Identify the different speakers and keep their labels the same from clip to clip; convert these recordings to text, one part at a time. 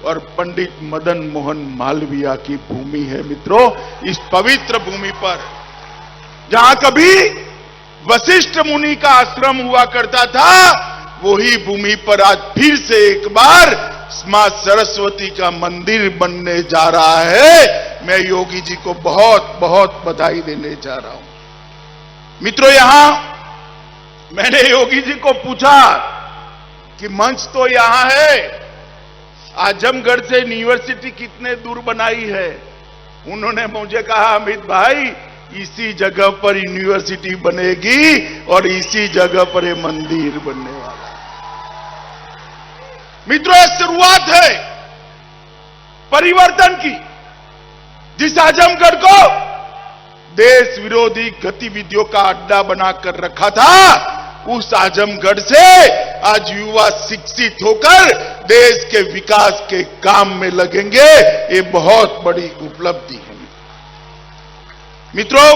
Speaker 1: और पंडित मदन मोहन मालवीय की भूमि है। मित्रों, इस पवित्र भूमि पर जहां कभी वशिष्ठ मुनि का आश्रम हुआ करता था, वही भूमि पर आज फिर से एक बार मां सरस्वती का मंदिर बनने जा रहा है। मैं योगी जी को बहुत बहुत बधाई देने जा रहा हूं। मित्रों, यहां मैंने योगी जी को पूछा कि मंच तो यहां है, आजमगढ़ से यूनिवर्सिटी कितने दूर बनाई है? उन्होंने मुझे कहा, अमित भाई, इसी जगह पर यूनिवर्सिटी बनेगी और इसी जगह पर ये मंदिर बनने वाला है। मित्रों, ये शुरुआत है परिवर्तन की। जिस आजमगढ़ को देश विरोधी गतिविधियों का अड्डा बनाकर रखा था, उस आजमगढ़ से आज युवा शिक्षित होकर देश के विकास के काम में लगेंगे। ये बहुत बड़ी उपलब्धि है। मित्रों,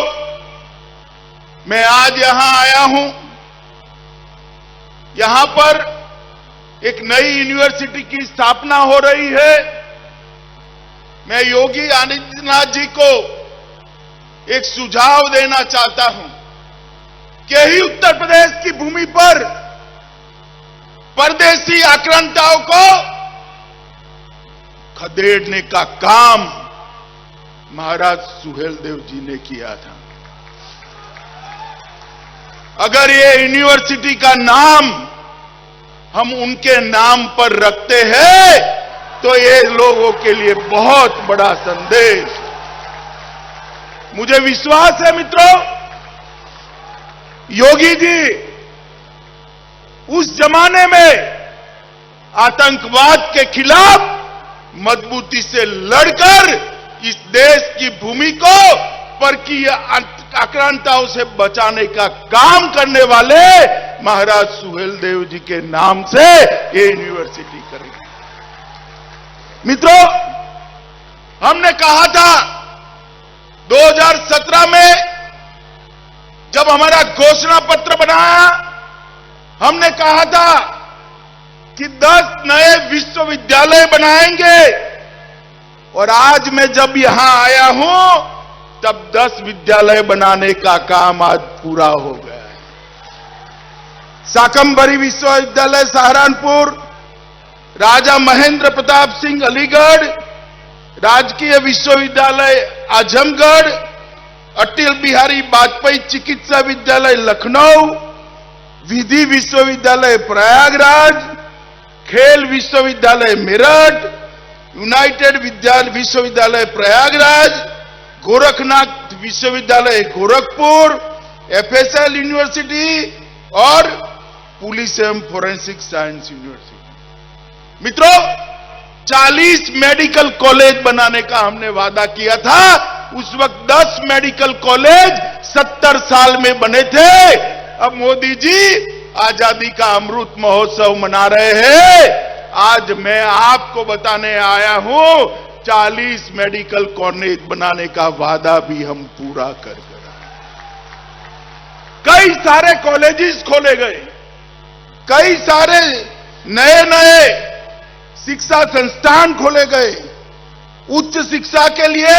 Speaker 1: मैं आज यहां आया हूं। यहां पर एक नई यूनिवर्सिटी की स्थापना हो रही है। मैं योगी आदित्यनाथ जी को एक सुझाव देना चाहता हूं कि ही उत्तर प्रदेश की भूमि पर परदेशी आक्रांताओं को खदेड़ने का काम महाराज सुहेलदेव जी ने किया था। अगर ये यूनिवर्सिटी का नाम हम उनके नाम पर रखते हैं तो ये लोगों के लिए बहुत बड़ा संदेश। मुझे विश्वास है मित्रों, योगी जी उस जमाने में आतंकवाद के खिलाफ मजबूती से लड़कर इस देश की भूमि को परकीय आक्रांताओं से बचाने का काम करने वाले महाराज सुहेलदेव जी के नाम से ये यूनिवर्सिटी करेगी। मित्रों, हमने कहा था 2017 में जब हमारा घोषणा पत्र बनाया, हमने कहा था कि 10 नए विश्वविद्यालय बनाएंगे। और आज मैं जब यहां आया हूं, तब 10 विद्यालय बनाने का काम आज पूरा हो गया है। शाकंभरी विश्वविद्यालय सहारनपुर, राजा महेंद्र प्रताप सिंह अलीगढ़, राजकीय विश्वविद्यालय आजमगढ़, अटल बिहारी वाजपेयी चिकित्सा विद्यालय लखनऊ, विधि विश्वविद्यालय प्रयागराज, खेल विश्वविद्यालय मेरठ, यूनाइटेड विश्वविद्यालय प्रयागराज, गोरखनाथ विश्वविद्यालय गोरखपुर, एफएसएल यूनिवर्सिटी और पुलिस एवं फोरेंसिक साइंस यूनिवर्सिटी। मित्रों, 40 मेडिकल कॉलेज बनाने का हमने वादा किया था। उस वक्त 10 मेडिकल कॉलेज 70 साल में बने थे। अब मोदी जी आजादी का अमृत महोत्सव मना रहे हैं। आज मैं आपको बताने आया हूं, 40 मेडिकल कॉलेज बनाने का वादा भी हम पूरा कर गए। कई सारे कॉलेजेस खोले गए, कई सारे नए नए शिक्षा संस्थान खोले गए। उच्च शिक्षा के लिए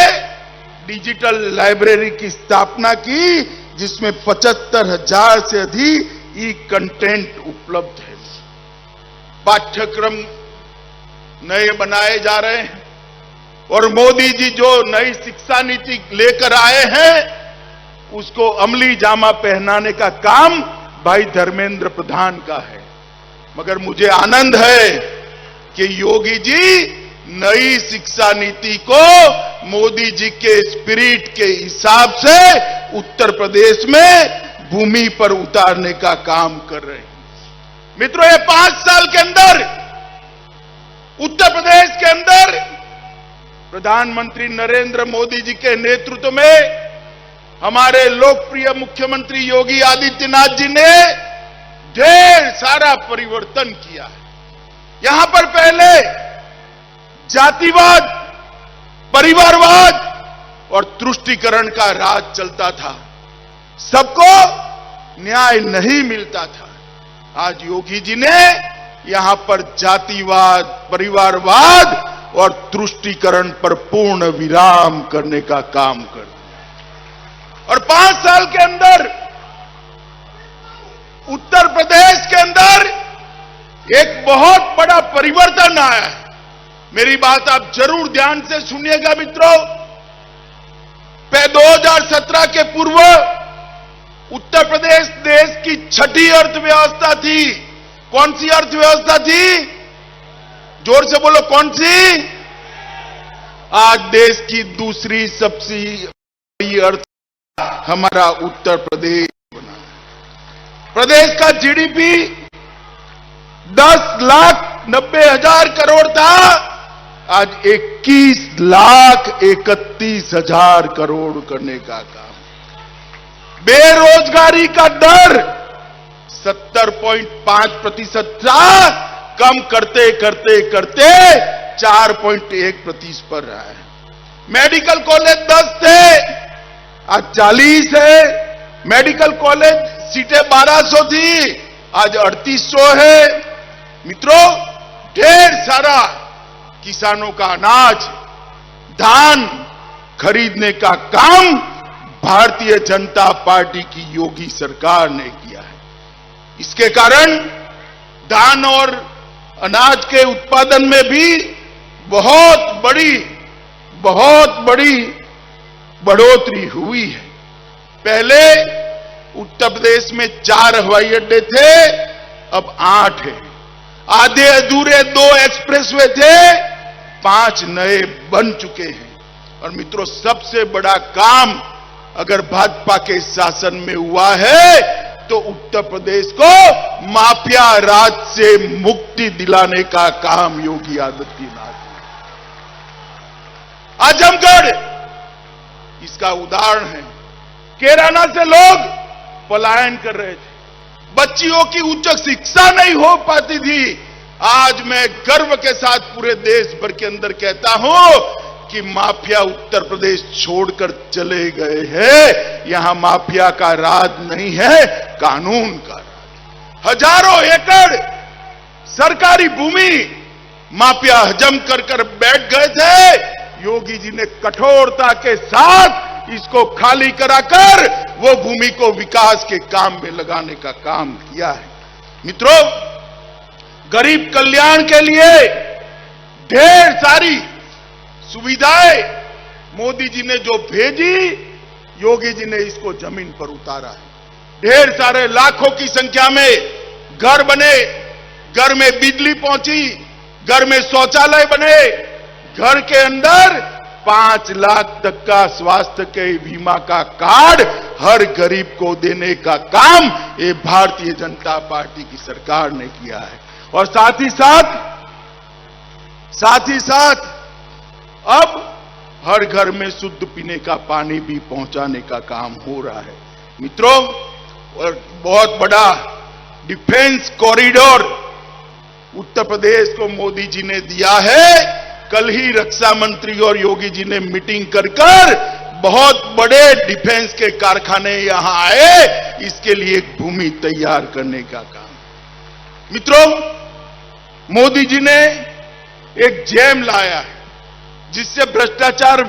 Speaker 1: डिजिटल लाइब्रेरी की स्थापना की, जिसमें 75,000 से अधिक ई कंटेंट उपलब्ध है। पाठ्यक्रम नए बनाए जा रहे हैं और मोदी जी जो नई शिक्षा नीति लेकर आए हैं, उसको अमली जामा पहनाने का काम भाई धर्मेंद्र प्रधान का है। मगर मुझे आनंद है कि योगी जी नई शिक्षा नीति को मोदी जी के स्पिरिट के हिसाब से उत्तर प्रदेश में भूमि पर उतारने का काम कर रहे हैं। मित्रों, ये 5 साल के अंदर उत्तर प्रदेश के अंदर प्रधानमंत्री नरेंद्र मोदी जी के नेतृत्व में हमारे लोकप्रिय मुख्यमंत्री योगी आदित्यनाथ जी ने ढेर सारा परिवर्तन किया है। यहां पर पहले जातिवाद, परिवारवाद और तुष्टीकरण का राज चलता था, सबको न्याय नहीं मिलता था। आज योगी जी ने यहां पर जातिवाद, परिवारवाद और तुष्टीकरण पर पूर्ण विराम करने का काम कर दिया। और 5 साल के अंदर उत्तर प्रदेश के अंदर एक बहुत बड़ा परिवर्तन आया है। मेरी बात आप जरूर ध्यान से सुनिएगा मित्रों। 2017 के पूर्व उत्तर प्रदेश देश की 6ठी अर्थव्यवस्था थी। कौन सी अर्थव्यवस्था थी? जोर से बोलो, कौन सी? आज देश की दूसरी सबसे बड़ी अर्थव्यवस्था हमारा उत्तर प्रदेश बना है। प्रदेश का जीडीपी 10,90,000 करोड़ था, आज 21,31,000 करोड़ करने का काम। बेरोजगारी का दर 70.5% था, कम करते करते करते 4.1% पर रहा है। मेडिकल कॉलेज 10 थे, आज 40 है। मेडिकल कॉलेज सीटें 1200 थी, आज 3800 है। मित्रों, ढेर सारा किसानों का अनाज, धान खरीदने का काम भारतीय जनता पार्टी की योगी सरकार ने किया है। इसके कारण धान और अनाज के उत्पादन में भी बहुत बड़ी बढ़ोतरी हुई है। पहले उत्तर प्रदेश में 4 हवाई अड्डे थे, अब 8 है। आधे अधूरे 2 एक्सप्रेसवे थे, 5 नए बन चुके हैं। और मित्रों, सबसे बड़ा काम अगर भाजपा के शासन में हुआ है तो उत्तर प्रदेश को माफिया राज से मुक्ति दिलाने का काम योगी आदित्यनाथ ने। आजमगढ़ इसका उदाहरण है। कैराना से लोग पलायन कर रहे थे, बच्चियों की उच्च शिक्षा नहीं हो पाती थी। आज मैं गर्व के साथ पूरे देश भर के अंदर कहता हूं कि माफिया उत्तर प्रदेश छोड़कर चले गए हैं। यहां माफिया का राज नहीं है, कानून का राज। हजारों एकड़ सरकारी भूमि माफिया हजम कर बैठ गए थे। योगी जी ने कठोरता के साथ इसको खाली कराकर वो भूमि को विकास के काम में लगाने का काम किया है। मित्रों, गरीब कल्याण के लिए ढेर सारी सुविधाएं मोदी जी ने जो भेजी, योगी जी ने इसको जमीन पर उतारा है। ढेर सारे लाखों की संख्या में घर बने, घर में बिजली पहुंची, घर में शौचालय बने, घर के अंदर 5 लाख तक का स्वास्थ्य के बीमा का कार्ड हर गरीब को देने का काम ये भारतीय जनता पार्टी की सरकार ने किया है। और साथ ही साथ अब हर घर में शुद्ध पीने का पानी भी पहुंचाने का काम हो रहा है। मित्रों, और बहुत बड़ा डिफेंस कॉरिडोर उत्तर प्रदेश को मोदी जी ने दिया है। कल ही रक्षा मंत्री और योगी जी ने मीटिंग कर बहुत बड़े डिफेंस के कारखाने यहां आए, इसके लिए एक भूमि तैयार करने का काम। मित्रों, मोदी जी ने एक जैम लाया है जिससे भ्रष्टाचार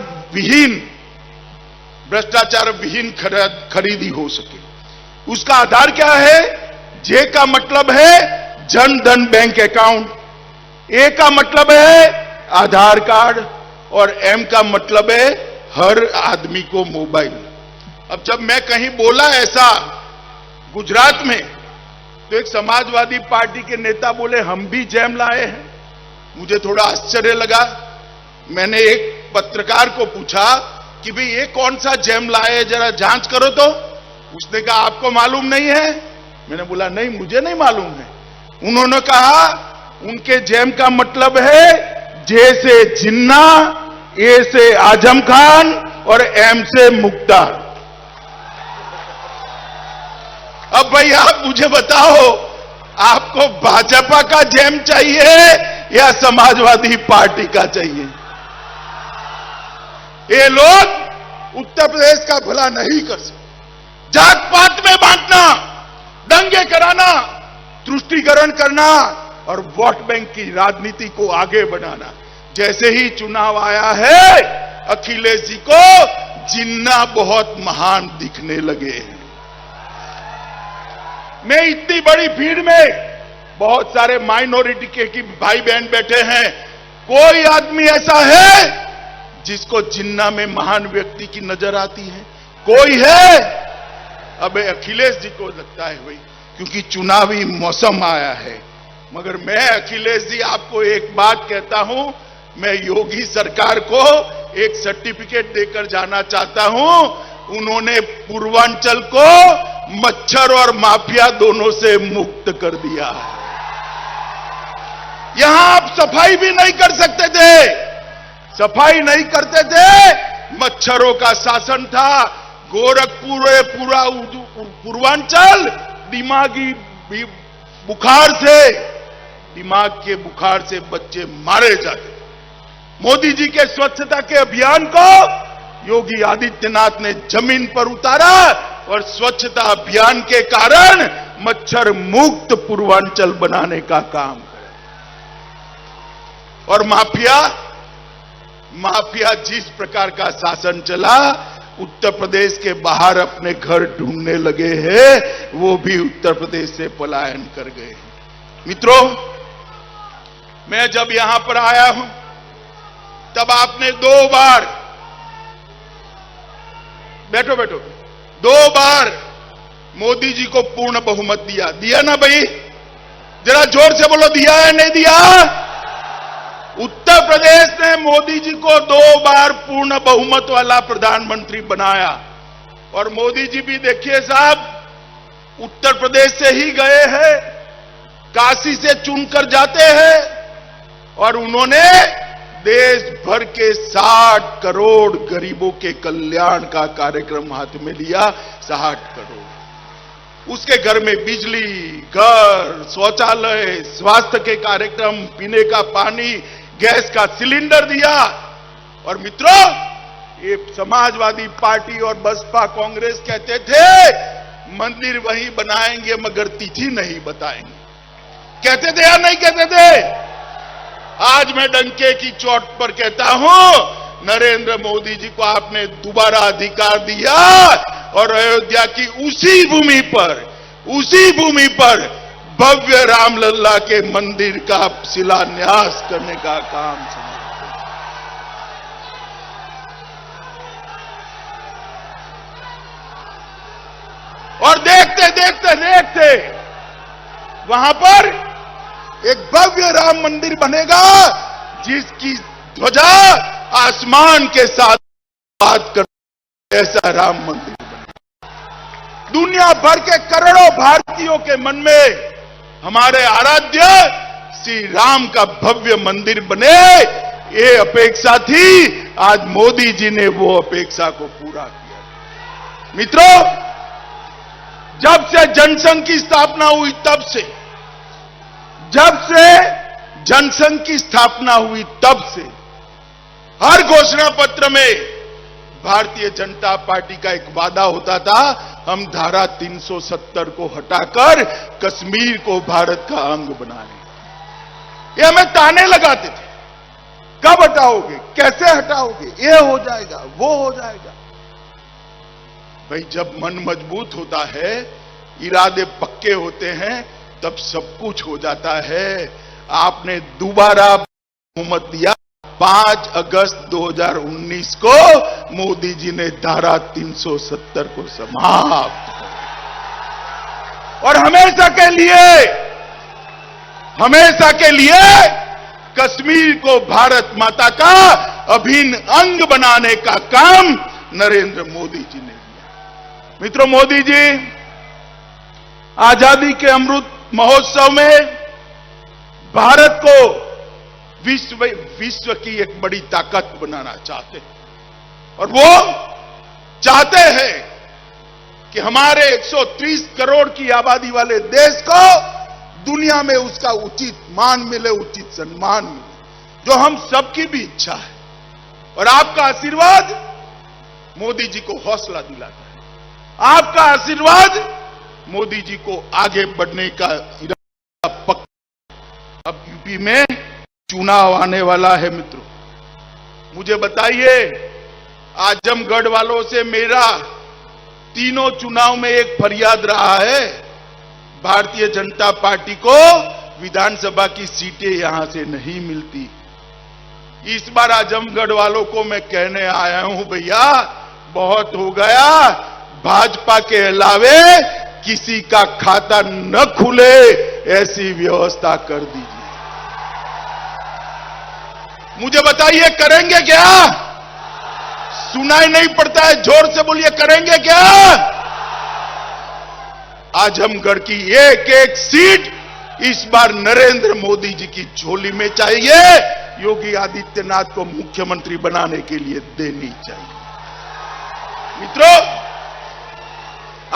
Speaker 1: विहीन खरीदी हो सके। उसका आधार क्या है? जे का मतलब है जन धन बैंक अकाउंट, ए का मतलब है आधार कार्ड और एम का मतलब है हर आदमी को मोबाइल। अब जब मैं कहीं बोला ऐसा गुजरात में, तो एक समाजवादी पार्टी के नेता बोले हम भी जैम लाए हैं। मुझे थोड़ा आश्चर्य लगा। मैंने एक पत्रकार को पूछा कि भाई ये कौन सा जैम लाए, जरा जांच करो तो। उसने कहा आपको मालूम नहीं है? मैंने बोला नहीं, मुझे नहीं मालूम है। उन्होंने कहा उनके जैम का मतलब है जे से जिन्ना, ए से आजम खान और एम से मुख्तार। अब भाई आप मुझे बताओ, आपको भाजपा का जैम चाहिए या समाजवादी पार्टी का चाहिए? ये लोग उत्तर प्रदेश का भला नहीं कर सकते। जात पात में बांटना, दंगे कराना, तुष्टीकरण करना और वोट बैंक की राजनीति को आगे बढ़ाना, जैसे ही चुनाव आया है, अखिलेश जी को जिन्ना बहुत महान दिखने लगे हैं। मैं इतनी बड़ी भीड़ में, बहुत सारे माइनॉरिटी के भाई बहन बैठे हैं, कोई आदमी ऐसा है जिसको जिन्ना में महान व्यक्ति की नजर आती है? कोई है? अब अखिलेश जी को लगता है भाई, क्योंकि चुनावी मौसम आया है। मगर मैं अखिलेश जी आपको एक बात कहता हूं, मैं योगी सरकार को एक सर्टिफिकेट देकर जाना चाहता हूं। उन्होंने पूर्वांचल को मच्छर और माफिया दोनों से मुक्त कर दिया है। यहां आप सफाई भी नहीं कर सकते थे, सफाई नहीं करते थे, मच्छरों का शासन था। गोरखपुर पूरा पूर्वांचल दिमागी बुखार से, दिमाग के बुखार से बच्चे मारे जाते। मोदी जी के स्वच्छता के अभियान को योगी आदित्यनाथ ने जमीन पर उतारा और स्वच्छता अभियान के कारण मच्छर मुक्त पूर्वांचल बनाने का काम करा। और माफिया जिस प्रकार का शासन चला, उत्तर प्रदेश के बाहर अपने घर ढूंढने लगे हैं, वो भी उत्तर प्रदेश से पलायन कर गए। मित्रों, मैं जब यहां पर आया हूं तब आपने 2 बार, बैठो 2 बार मोदी जी को पूर्ण बहुमत दिया ना भाई? जरा जोर से बोलो, दिया है नहीं दिया? उत्तर प्रदेश ने मोदी जी को 2 बार पूर्ण बहुमत वाला प्रधानमंत्री बनाया। और मोदी जी भी देखिए साहब, उत्तर प्रदेश से ही गए हैं, काशी से चुनकर जाते हैं, और उन्होंने देश भर के 60 करोड़ गरीबों के कल्याण का कार्यक्रम हाथ में लिया। 60 करोड़, उसके घर में बिजली, घर, शौचालय, स्वास्थ्य के कार्यक्रम, पीने का पानी, गैस का सिलेंडर दिया। और मित्रों, ये समाजवादी पार्टी और बसपा कांग्रेस कहते थे मंदिर वहीं बनाएंगे मगर तिथि नहीं बताएंगे। कहते थे या नहीं कहते थे? आज मैं डंके की चोट पर कहता हूं, नरेंद्र मोदी जी को आपने दोबारा अधिकार दिया और अयोध्या की उसी भूमि पर भव्य रामलला के मंदिर का शिलान्यास करने का काम समझते। और देखते वहां पर एक भव्य राम मंदिर बनेगा जिसकी ध्वजा आसमान के साथ बात कर, ऐसा राम मंदिर बनेगा। दुनिया भर के करोड़ों भारतीयों के मन में हमारे आराध्य श्री राम का भव्य मंदिर बने, ये अपेक्षा थी। आज मोदी जी ने वो अपेक्षा को पूरा किया। मित्रों, जब से जनसंघ की स्थापना हुई तब से हर घोषणा पत्र में भारतीय जनता पार्टी का एक वादा होता था, हम धारा 370 को हटाकर कश्मीर को भारत का अंग बनाने। ये हमें ताने लगाते थे, कब हटाओगे, कैसे हटाओगे, ये हो जाएगा, वो हो जाएगा। भाई, जब मन मजबूत होता है, इरादे पक्के होते हैं, तब सब कुछ हो जाता है। आपने दोबारा बहुमत दिया। 5 अगस्त 2019 को मोदी जी ने धारा 370 को समाप्त और हमेशा के लिए कश्मीर को भारत माता का अभिन्न अंग बनाने का काम नरेंद्र मोदी जी ने किया। मित्रों, मोदी जी आजादी के अमृत महोत्सव में भारत को विश्व की एक बड़ी ताकत बनाना चाहते हैं। और वो चाहते हैं कि हमारे 130 करोड़ की आबादी वाले देश को दुनिया में उसका उचित मान मिले, उचित सम्मान मिले, जो हम सबकी भी इच्छा है। और आपका आशीर्वाद मोदी जी को हौसला दिलाता है। आपका आशीर्वाद मोदी जी को आगे बढ़ने का इरादा पक्का। अब यूपी में चुनाव आने वाला है मित्रों। मुझे बताइए, आजमगढ़ वालों से मेरा तीनों चुनाव में एक फरियाद रहा है, भारतीय जनता पार्टी को विधानसभा की सीटें यहां से नहीं मिलती। इस बार आजमगढ़ वालों को मैं कहने आया हूं, भैया बहुत हो गया, भाजपा के अलावे किसी का खाता न खुले ऐसी व्यवस्था कर दीजिए। मुझे बताइए करेंगे क्या? सुनाई नहीं पड़ता है, जोर से बोलिए, करेंगे क्या? आजमगढ़ की एक एक सीट इस बार नरेंद्र मोदी जी की झोली में चाहिए, योगी आदित्यनाथ को मुख्यमंत्री बनाने के लिए देनी चाहिए। मित्रों,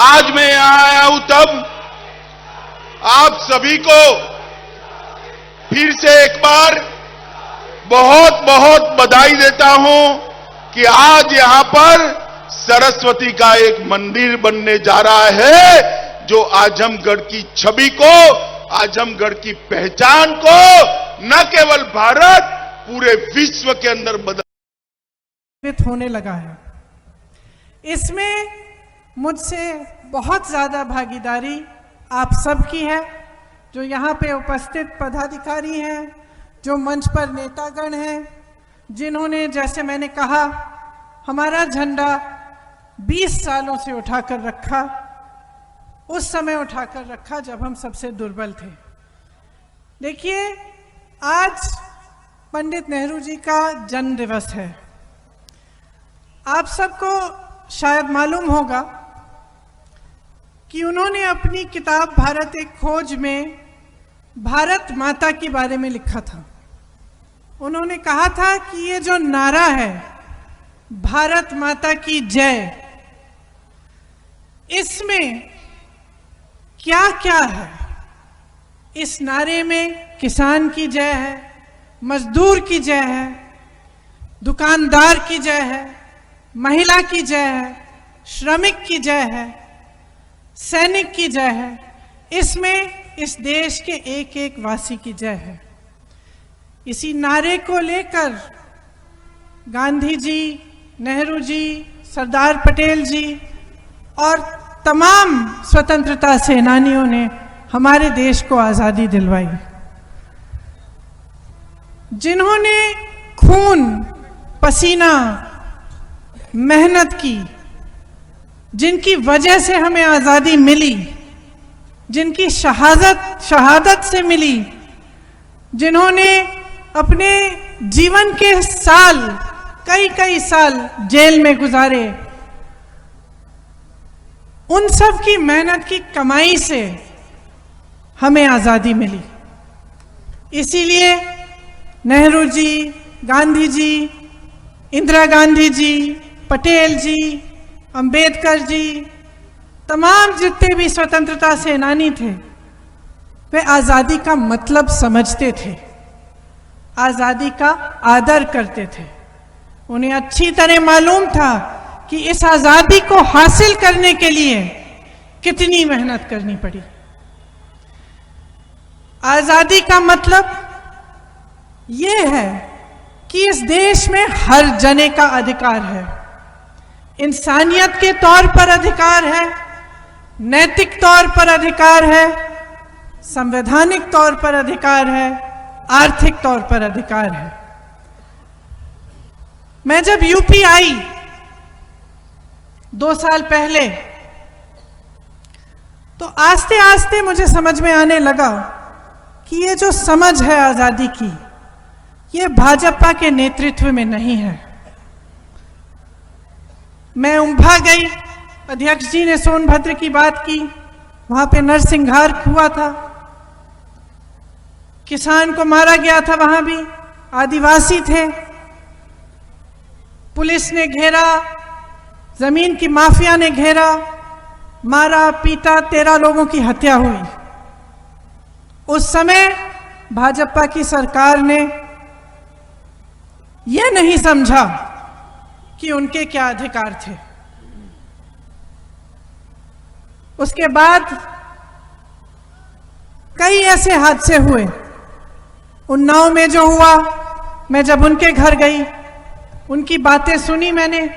Speaker 1: आज मैं यहां आया हूं तब आप सभी को फिर से एक बार बहुत बहुत बधाई देता हूं कि आज यहां पर सरस्वती का एक मंदिर बनने जा रहा है, जो आजमगढ़ की छवि को, आजमगढ़ की पहचान को न केवल भारत, पूरे विश्व के अंदर बदल
Speaker 2: होने लगा है। इसमें मुझसे बहुत ज्यादा भागीदारी आप सबकी है, जो यहाँ पे उपस्थित पदाधिकारी हैं, जो मंच पर नेतागण हैं, जिन्होंने, जैसे मैंने कहा, हमारा झंडा 20 सालों से उठाकर रखा, उस समय उठाकर रखा जब हम सबसे दुर्बल थे। देखिए, आज पंडित नेहरू जी का जन्म दिवस है। आप सबको शायद मालूम होगा कि उन्होंने अपनी किताब भारत एक खोज में भारत माता के बारे में लिखा था। उन्होंने कहा था कि ये जो नारा है, भारत माता की जय, इसमें क्या क्या है? इस नारे में किसान की जय है, मजदूर की जय है, दुकानदार की जय है, महिला की जय है, श्रमिक की जय है, सैनिक की जय है। इसमें इस देश के एक एक वासी की जय है। इसी नारे को लेकर गांधी जी, नेहरू जी, सरदार पटेल जी और तमाम स्वतंत्रता सेनानियों ने हमारे देश को आज़ादी दिलवाई। जिन्होंने खून, पसीना, मेहनत की, जिनकी वजह से हमें आज़ादी मिली, जिनकी शहादत से मिली, जिन्होंने अपने जीवन के साल, कई साल जेल में गुजारे, उन सब की मेहनत की कमाई से हमें आज़ादी मिली। इसीलिए नेहरू जी, गांधी जी, इंदिरा गांधी जी, पटेल जी, अंबेडकर जी, तमाम जितने भी स्वतंत्रता सेनानी थे, वे आज़ादी का मतलब समझते थे, आज़ादी का आदर करते थे। उन्हें अच्छी तरह मालूम था कि इस आज़ादी को हासिल करने के लिए कितनी मेहनत करनी पड़ी। आज़ादी का मतलब ये है कि इस देश में हर जने का अधिकार है, इंसानियत के तौर पर अधिकार है, नैतिक तौर पर अधिकार है, संवैधानिक तौर पर अधिकार है, आर्थिक तौर पर अधिकार है। मैं जब यूपी आई 2 साल पहले, तो आस्ते आस्ते मुझे समझ में आने लगा कि ये जो समझ है आज़ादी की, ये भाजपा के नेतृत्व में नहीं है। मैं उम्भा गई, अध्यक्ष जी ने सोनभद्र की बात की, वहां पे नरसंहार हुआ था, किसान को मारा गया था, वहां भी आदिवासी थे, पुलिस ने घेरा, जमीन की माफिया ने घेरा, मारा पीटा, 13 लोगों की हत्या हुई। उस समय भाजपा की सरकार ने यह नहीं समझा कि उनके क्या अधिकार थे। उसके बाद कई ऐसे हादसे हुए। उन्नाव में जो हुआ, मैं जब उनके घर गई, उनकी बातें सुनी मैंने,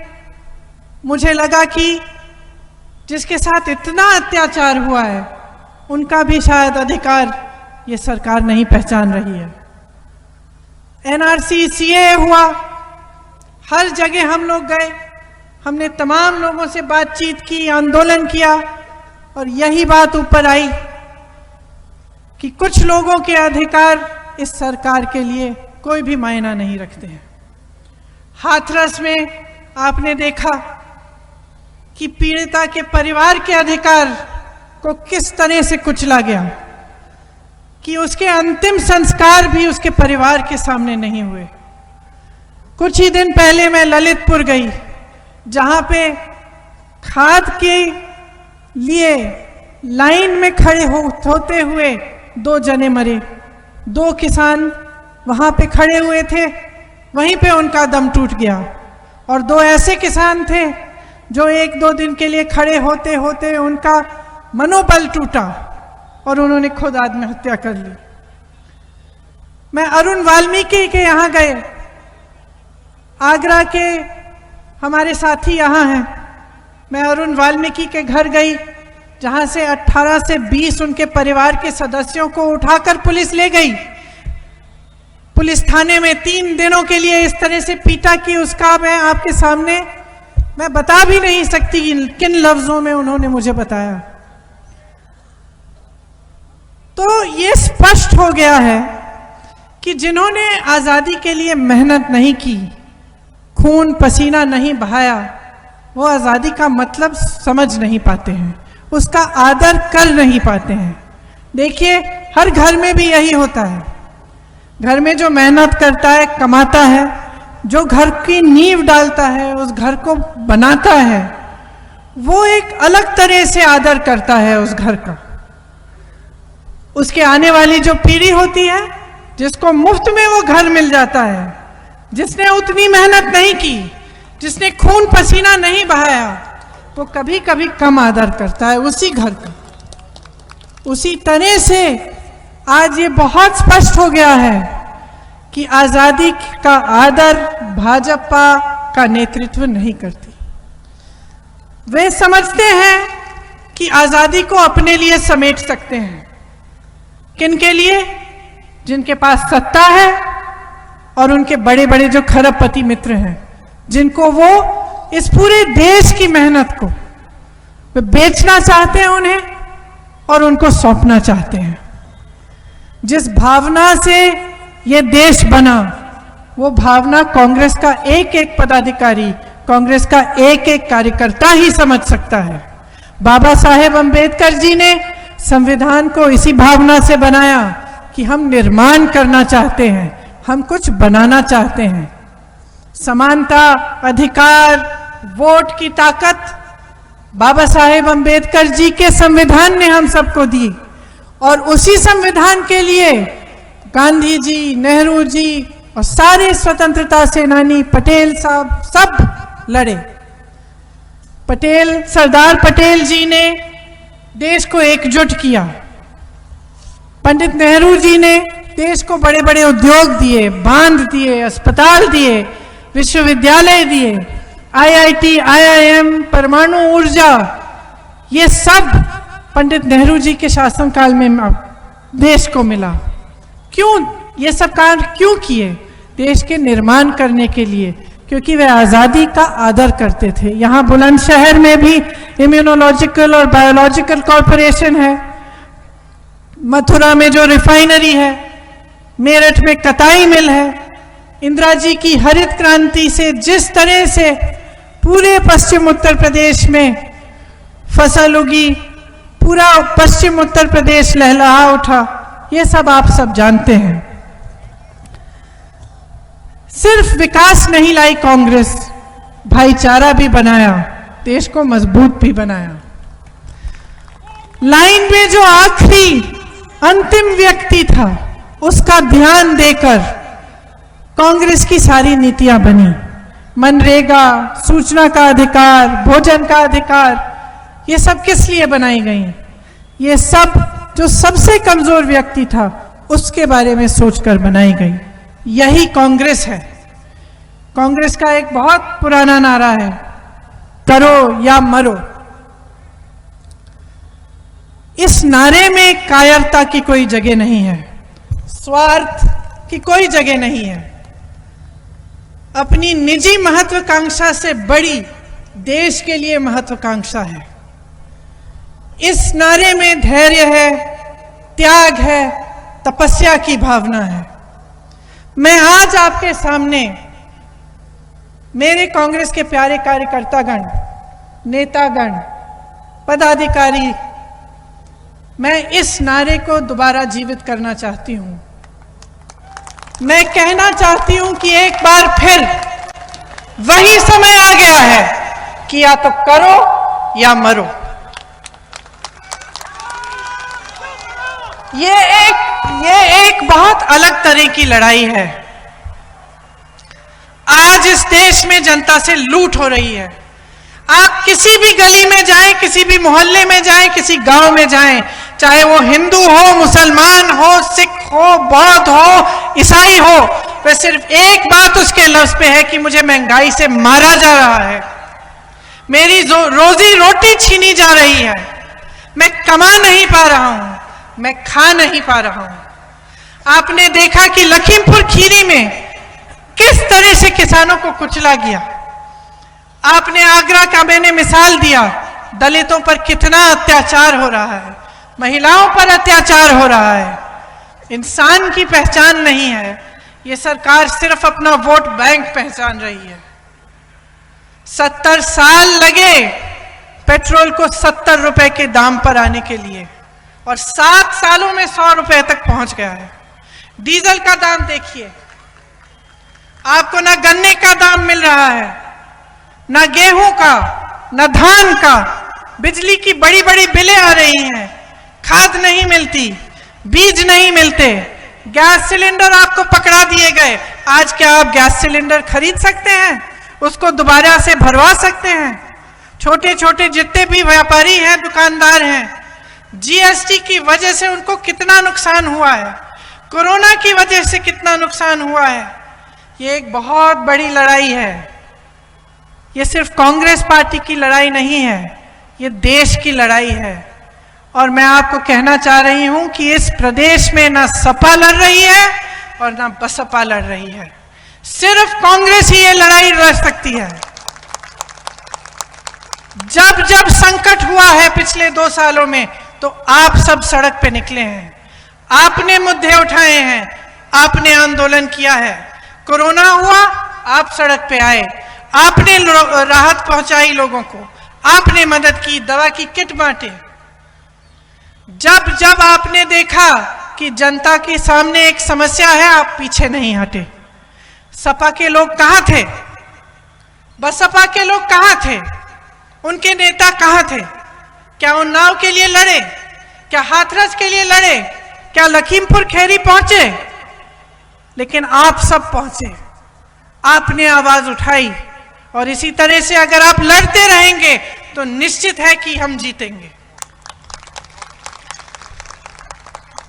Speaker 2: मुझे लगा कि जिसके साथ इतना अत्याचार हुआ है उनका भी शायद अधिकार ये सरकार नहीं पहचान रही है। एनआरसी, सीए हुआ, हर जगह हम लोग गए, हमने तमाम लोगों से बातचीत की, आंदोलन किया, और यही बात ऊपर आई कि कुछ लोगों के अधिकार इस सरकार के लिए कोई भी मायना नहीं रखते हैं। हाथरस में आपने देखा कि पीड़िता के परिवार के अधिकार को किस तरह से कुचला गया कि उसके अंतिम संस्कार भी उसके परिवार के सामने नहीं हुए। कुछ ही दिन पहले मैं ललितपुर गई, जहां पे खाद के लिए लाइन में खड़े होते हुए 2 जने मरे। 2 किसान वहां पे खड़े हुए थे, वहीं पे उनका दम टूट गया। और 2 ऐसे किसान थे जो 1-2 दिन के लिए खड़े होते होते उनका मनोबल टूटा और उन्होंने खुद आत्महत्या कर ली। मैं अरुण वाल्मीकि के यहाँ गए, आगरा के हमारे साथी यहाँ हैं, मैं अरुण वाल्मीकि के घर गई, जहाँ से 18 से 20 उनके परिवार के सदस्यों को उठाकर पुलिस ले गई। पुलिस थाने में 3 दिनों के लिए इस तरह से पीटा कि उसका मैं आपके सामने मैं बता भी नहीं सकती किन लफ्जों में उन्होंने मुझे बताया। तो ये स्पष्ट हो गया है कि जिन्होंने आजादी के लिए मेहनत नहीं की, खून पसीना नहीं बहाया, वो आजादी का मतलब समझ नहीं पाते हैं, उसका आदर कर नहीं पाते हैं। देखिए, हर घर में भी यही होता है। घर में जो मेहनत करता है, कमाता है, जो घर की नींव डालता है, उस घर को बनाता है, वो एक अलग तरह से आदर करता है उस घर का। उसके आने वाली जो पीढ़ी होती है, जिसको मुफ्त में वो घर मिल जाता है, जिसने उतनी मेहनत नहीं की, जिसने खून पसीना नहीं बहाया, वो कभी कभी कम आदर करता है उसी घर का। उसी तरह से आज ये बहुत स्पष्ट हो गया है कि आजादी का आदर भाजपा का नेतृत्व नहीं करती। वे समझते हैं कि आजादी को अपने लिए समेट सकते हैं। किनके लिए? जिनके पास सत्ता है और उनके बड़े बड़े जो खरबपति मित्र हैं, जिनको वो इस पूरे देश की मेहनत को वे बेचना चाहते हैं उन्हें, और उनको सौंपना चाहते हैं। जिस भावना से ये देश बना, वो भावना कांग्रेस का एक एक पदाधिकारी, कांग्रेस का एक एक कार्यकर्ता ही समझ सकता है। बाबा साहेब अंबेडकर जी ने संविधान को इसी भावना से बनाया कि हम निर्माण करना चाहते हैं, हम कुछ बनाना चाहते हैं। समानता, अधिकार, वोट की ताकत बाबा साहेब अंबेडकर जी के संविधान ने हम सबको दी, और उसी संविधान के लिए गांधी जी, नेहरू जी और सारे स्वतंत्रता सेनानी, पटेल साहब सब लड़े। सरदार पटेल जी ने देश को एकजुट किया। पंडित नेहरू जी ने देश को बड़े बड़े उद्योग दिए, बांध दिए, अस्पताल दिए, विश्वविद्यालय दिए, आईआईटी, आईआईएम, परमाणु ऊर्जा, ये सब पंडित नेहरू जी के शासनकाल में देश को मिला। क्यों ये सब कार्य क्यों किए? देश के निर्माण करने के लिए, क्योंकि वे आज़ादी का आदर करते थे। यहाँ बुलंदशहर में भी इम्यूनोलॉजिकल और बायोलॉजिकल कॉरपोरेशन है, मथुरा में जो रिफाइनरी है, मेरठ में कताई मिल है। इंदिरा जी की हरित क्रांति से जिस तरह से पूरे पश्चिम उत्तर प्रदेश में फसल उगी, पूरा पश्चिम उत्तर प्रदेश लहलहा उठा, ये सब आप सब जानते हैं। सिर्फ विकास नहीं लाई कांग्रेस, भाईचारा भी बनाया, देश को मजबूत भी बनाया। लाइन में जो आखिरी अंतिम व्यक्ति था, उसका ध्यान देकर कांग्रेस की सारी नीतियां बनी। मनरेगा, सूचना का अधिकार, भोजन का अधिकार, ये सब किस लिए बनाई गई? ये सब जो सबसे कमजोर व्यक्ति था, उसके बारे में सोचकर बनाई गई। यही कांग्रेस है। कांग्रेस का एक बहुत पुराना नारा है, करो या मरो। इस नारे में कायरता की कोई जगह नहीं है, स्वार्थ की कोई जगह नहीं है। अपनी निजी महत्वाकांक्षा से बड़ी देश के लिए महत्वाकांक्षा है। इस नारे में धैर्य है, त्याग है, तपस्या की भावना है। मैं आज आपके सामने मेरे कांग्रेस के प्यारे कार्यकर्तागण, नेतागण, पदाधिकारी, मैं इस नारे को दोबारा जीवित करना चाहती हूं। मैं कहना चाहती हूं कि एक बार फिर वही समय आ गया है कि या तो करो या मरो। ये एक बहुत अलग तरह की लड़ाई है। आज इस देश में जनता से लूट हो रही है। आप किसी भी गली में जाएं, किसी भी मोहल्ले में जाएं, किसी गांव में जाएं, चाहे वो हिंदू हो, मुसलमान हो, सिख हो, बौद्ध हो, ईसाई हो, वह सिर्फ एक बात उसके लफ्ज पे है कि मुझे महंगाई से मारा जा रहा है, मेरी रोजी रोटी छीनी जा रही है, मैं कमा नहीं पा रहा हूं, मैं खा नहीं पा रहा हूं। आपने देखा कि लखीमपुर खीरी में किस तरह से किसानों को कुचला गया। आपने आगरा का मैंने मिसाल दिया, दलितों पर कितना अत्याचार हो रहा है, महिलाओं पर अत्याचार हो रहा है। इंसान की पहचान नहीं है, ये सरकार सिर्फ अपना वोट बैंक पहचान रही है। 70 साल लगे पेट्रोल को 70 रुपए के दाम पर आने के लिए और 7 सालों में 100 रुपए तक पहुंच गया है। डीजल का दाम देखिए, आपको ना गन्ने का दाम मिल रहा है, ना गेहूं का, ना धान का, बिजली की बड़ी बड़ी बिलें आ रही हैं, खाद नहीं मिलती, बीज नहीं मिलते, गैस सिलेंडर आपको पकड़ा दिए गए। आज क्या आप गैस सिलेंडर खरीद सकते हैं? उसको दोबारा से भरवा सकते हैं? छोटे छोटे जितने भी व्यापारी हैं, दुकानदार हैं, जीएसटी की वजह से उनको कितना नुकसान हुआ है, कोरोना की वजह से कितना नुकसान हुआ है। ये एक बहुत बड़ी लड़ाई है। ये सिर्फ कांग्रेस पार्टी की लड़ाई नहीं है, ये देश की लड़ाई है। और मैं आपको कहना चाह रही हूं कि इस प्रदेश में ना सपा लड़ रही है और ना बसपा लड़ रही है, सिर्फ कांग्रेस ही ये लड़ाई लड़ सकती है। जब जब संकट हुआ है पिछले 2 सालों में, तो आप सब सड़क पे निकले हैं, आपने मुद्दे उठाए हैं, आपने आंदोलन किया है। कोरोना हुआ, आप सड़क पे आए, आपने राहत पहुंचाई लोगों को, आपने मदद की, दवा की किट बांटे। जब जब आपने देखा कि जनता के सामने एक समस्या है, आप पीछे नहीं हटे। सपा के लोग कहां थे? बसपा के लोग कहां थे? उनके नेता कहां थे? क्या उन्नाव के लिए लड़े? क्या हाथरस के लिए लड़े? क्या लखीमपुर खीरी पहुंचे? लेकिन आप सब पहुंचे, आपने आवाज उठाई। और इसी तरह से अगर आप लड़ते रहेंगे तो निश्चित है कि हम जीतेंगे।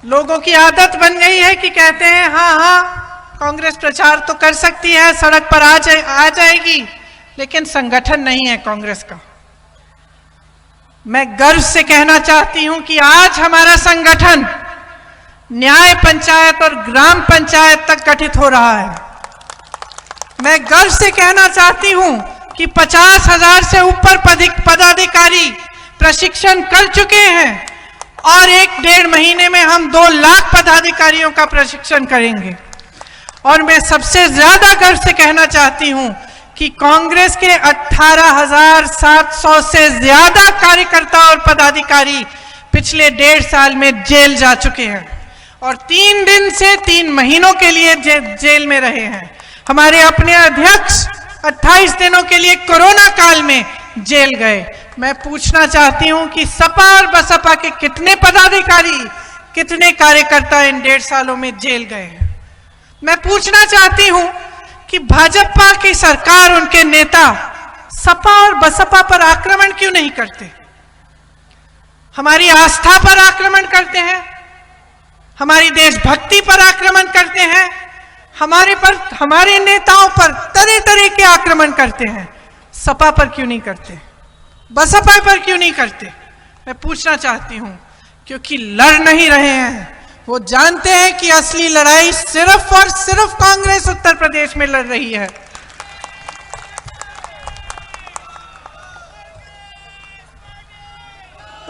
Speaker 2: लोगों की आदत बन गई है कि कहते हैं हाँ कांग्रेस प्रचार तो कर सकती है, सड़क पर आ जाएगी, लेकिन संगठन नहीं है कांग्रेस का। मैं गर्व से कहना चाहती हूं कि आज हमारा संगठन न्याय पंचायत और ग्राम पंचायत तक गठित हो रहा है। मैं गर्व से कहना चाहती हूं कि 50,000 से ऊपर पदाधिकारी प्रशिक्षण कर चुके हैं और 1-1.5 महीने में हम 2 लाख पदाधिकारियों का प्रशिक्षण करेंगे। और मैं सबसे ज्यादा गर्व से कहना चाहती हूं कि कांग्रेस के 18,700 से ज्यादा कार्यकर्ता और पदाधिकारी पिछले 1.5 साल में जेल जा चुके हैं और 3 दिन से 3 महीनों के लिए जेल में रहे हैं। हमारे अपने अध्यक्ष 28 दिनों के लिए कोरोना काल में जेल गए। मैं पूछना चाहती हूं कि सपा और बसपा के कितने पदाधिकारी, कितने कार्यकर्ता इन 1.5 सालों में जेल गए हैं? मैं पूछना चाहती हूं कि भाजपा की सरकार, उनके नेता सपा और बसपा पर आक्रमण क्यों नहीं करते? हमारी आस्था पर आक्रमण करते हैं, हमारी देशभक्ति पर आक्रमण करते हैं, हमारे नेताओं पर तरह तरह आक्रमण करते हैं, सपा पर क्यों नहीं करते, बसपा पर क्यों नहीं करते? मैं पूछना चाहती हूं, क्योंकि लड़ नहीं रहे हैं। वो जानते हैं कि असली लड़ाई सिर्फ और सिर्फ कांग्रेस उत्तर प्रदेश में लड़ रही है।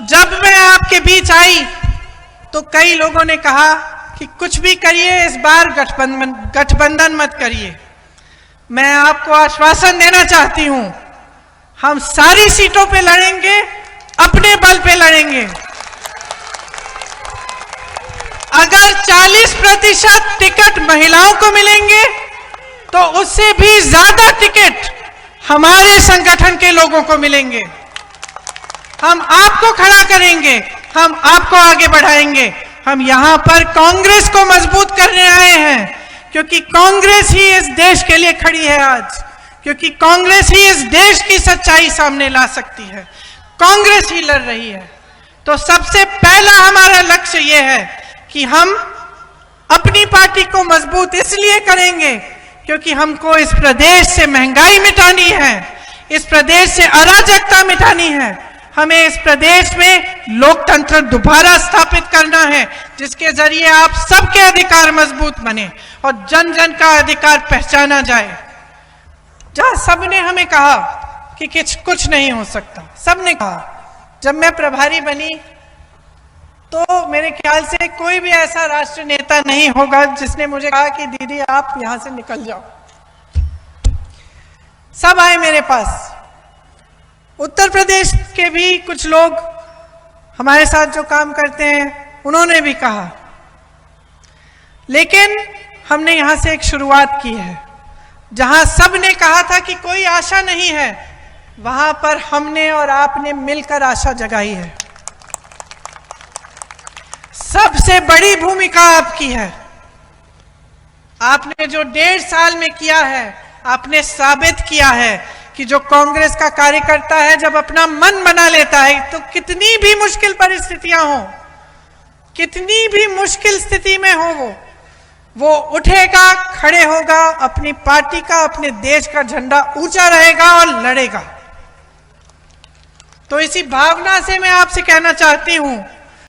Speaker 2: जब मैं आपके बीच आई तो कई लोगों ने कहा कि कुछ भी करिए, इस बार गठबंधन मत करिए। मैं आपको आश्वासन देना चाहती हूं, हम सारी सीटों पे लड़ेंगे, अपने बल पे लड़ेंगे। अगर 40% टिकट महिलाओं को मिलेंगे तो उससे भी ज्यादा टिकट हमारे संगठन के लोगों को मिलेंगे। हम आपको खड़ा करेंगे, हम आपको आगे बढ़ाएंगे। हम यहां पर कांग्रेस को मजबूत करने आए हैं, क्योंकि कांग्रेस ही इस देश के लिए खड़ी है आज, क्योंकि कांग्रेस ही इस देश की सच्चाई सामने ला सकती है, कांग्रेस ही लड़ रही है। तो सबसे पहला हमारा लक्ष्य यह है कि हम अपनी पार्टी को मजबूत इसलिए करेंगे क्योंकि हमको इस प्रदेश से महंगाई मिटानी है, इस प्रदेश से अराजकता मिटानी है, हमें इस प्रदेश में लोकतंत्र दोबारा स्थापित करना है, जिसके जरिए आप सबके अधिकार मजबूत बने और जन जन का अधिकार पहचाना जाए। जहां सबने हमें कहा कि कुछ नहीं हो सकता, सबने कहा, जब मैं प्रभारी बनी तो मेरे ख्याल से कोई भी ऐसा राष्ट्रीय नेता नहीं होगा जिसने मुझे कहा कि दीदी आप यहां से निकल जाओ। सब आए मेरे पास। उत्तर प्रदेश के भी कुछ लोग हमारे साथ जो काम करते हैं उन्होंने भी कहा, लेकिन हमने यहां से एक शुरुआत की है। जहां सबने कहा था कि कोई आशा नहीं है, वहां पर हमने और आपने मिलकर आशा जगाई है। सबसे बड़ी भूमिका आपकी है। आपने जो 1.5 साल में किया है, आपने साबित किया है कि जो कांग्रेस का कार्यकर्ता है जब अपना मन बना लेता है तो कितनी भी मुश्किल परिस्थितियां हो, कितनी भी मुश्किल स्थिति में हो, वो उठेगा, खड़े होगा, अपनी पार्टी का, अपने देश का झंडा ऊंचा रहेगा और लड़ेगा। तो इसी भावना से मैं आपसे कहना चाहती हूं